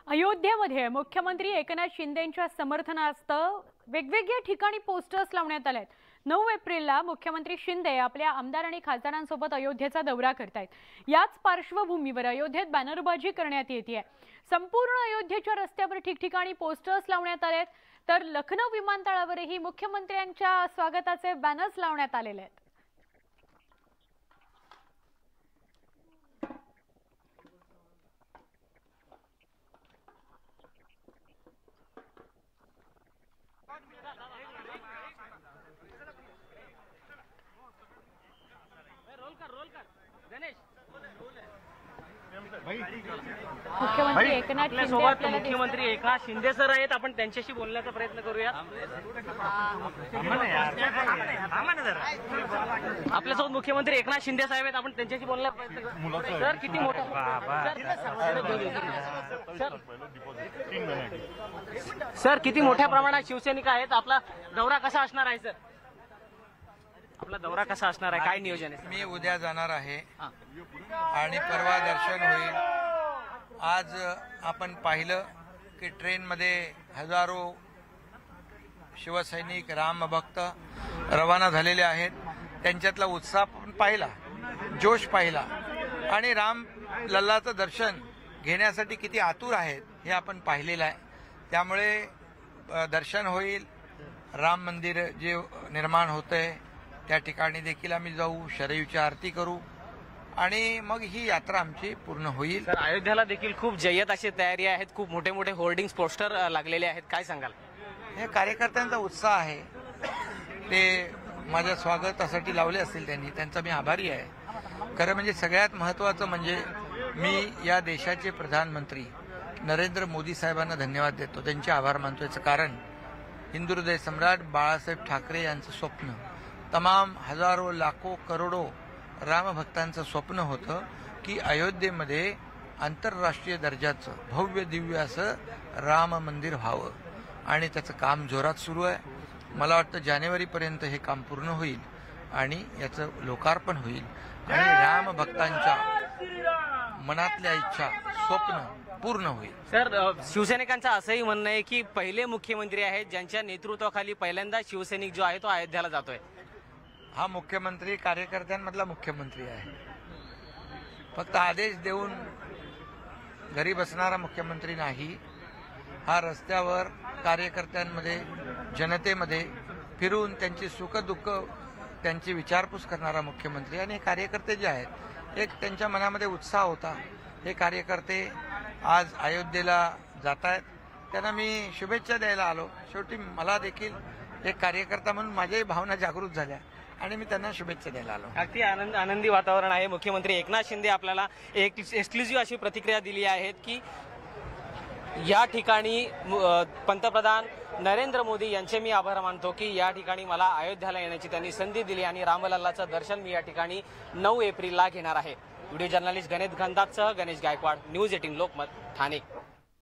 अयोध्येमध्ये मुख्यमंत्री एकनाथ शिंदेंच्या समर्थनार्थ वेगवेगळ्या ठिकाणी पोस्टर्स लावण्यात आले आहेत। 9 एप्रिलला मुख्यमंत्री शिंदे आपल्या आमदार आणि खासदारांसोबत अयोध्येचा दौरा करतायत। याच पार्श्वभूमीवर अयोध्येत बॅनरबाजी करण्यात येते। संपूर्ण अयोध्येच्या रस्त्यावर ठिकठिकाणी पोस्टर्स लावण्यात आले आहेत, तर लखनौ विमानतळावरही मुख्यमंत्र्यांच्या स्वागताचे बॅनर्स लावण्यात आलेले आहेत। मुख्यमंत्री एकनाथ शिंदे सर आहेत, आपण त्यांच्याशी बोलण्याचा प्रयत्न करूया। आपल्यासोबत मुख्यमंत्री एकनाथ शिंदे साहेब आहेत, आपण त्यांच्याशी बोलण्याचा प्रयत्न करूया। सर किती मोठा सर किती मोठ्या प्रमाणात शिवसैनिक आहेत, आपला दौरा कसा असणार आहे? सर आपला दौरा कसा असणार आहे, काय नियोजन आहे? मी उद्या जाणार आहे आणि परवा दर्शन होईल। आज आपण पाहिलं की ट्रेनमध्ये हजारो शिवसैनिक रामभक्त रवाना झालेले आहेत। त्यांच्यातला उत्साह पण पाहिला, जोश पाहिला आणि राम लल्लाचं दर्शन घेण्यासाठी किती आतुर आहेत हे आपण पाहिलेलं आहे। त्यामुळे दर्शन होईल, राम मंदिर जे निर्माण होतंय त्या ठिकाणी देखील आम्ही जाऊ, शरयूची आरती करू आणि मग ही यात्रा आमची पूर्ण होईल। सर अयोध्येला देखील खूप जय्यत अशी तयारी आहेत, खूप मोठे मोठे होर्डिंग्स पोस्टर लागलेले आहेत, काय सांगाल? हे कार्यकर्त्यांचा उत्साह आहे, ते माझ्या स्वागतासाठी लावले असतील त्यांनी, त्यांचा मी आभारी आहे। खरं म्हणजे सगळ्यात महत्त्वाचं म्हणजे मी या देशाचे प्रधानमंत्री नरेंद्र मोदी साहेबांना धन्यवाद देतो, त्यांचे आभार मानतो। याचं कारण हिंदू हृदय सम्राट बाळासाहेब ठाकरे यांचं स्वप्न, तमाम हजारो लाखो करोडो रामभक्तांचं स्वप्न होतं की अयोध्येमध्ये आंतरराष्ट्रीय दर्जाचं भव्य दिव्य असं राम मंदिर व्हावं आणि त्याचं काम जोरात सुरू आहे। मला वाटतं जानेवारीपर्यंत हे काम पूर्ण होईल आणि याचं लोकार्पण होईल आणि रामभक्तांच्या मनातल्या इच्छा स्वप्न पूर्ण होईल। सर शिवसैनिकांचं असंही म्हणणं आहे की पहिले मुख्यमंत्री आहेत ज्यांच्या नेतृत्वाखाली पहिल्यांदा शिवसैनिक जो आहे तो अयोध्येला जातोय। हा मुख्यमंत्री कार्यकर्त्यांमधला मुख्यमंत्री आहे, फक्त आदेश देऊन घरी बसणारा मुख्यमंत्री नाही। हा रस्त्यावर कार्यकर्त्यांमध्ये जनतेमध्ये फिरून त्यांची सुखदुःख त्यांची विचारपूस करणारा मुख्यमंत्री। आणि कार्यकर्ते जे आहेत, एक त्यांच्या मनामध्ये उत्साह होता, हे कार्यकर्ते आज अयोध्येला जात आहेत, त्यांना मी शुभेच्छा द्यायला आलो। शेवटी मला देखील एक कार्यकर्ता म्हणून माझ्याही भावना जागृत झाल्या आणि मी त्यांना शुभेच्छा द्यायला आलो। अगदी आनंदी वातावरण आहे। मुख्यमंत्री एकनाथ शिंदे आपल्याला एक एक्सक्लुझिव्ह अशी प्रतिक्रिया दिली आहे की या ठिकाणी पंतप्रधान नरेंद्र मोदी यांचे मी आभार मानतो की या ठिकाणी मला अयोध्येला येण्याची त्यांनी संधी दिली आणि रामलल्लाचं दर्शन मी या ठिकाणी 9 एप्रिलला घेणार आहे। व्हिडिओ जर्नलिस्ट गणेश गंधातसह गणेश गायकवाड, न्यूज 18 लोकमत, ठाणे।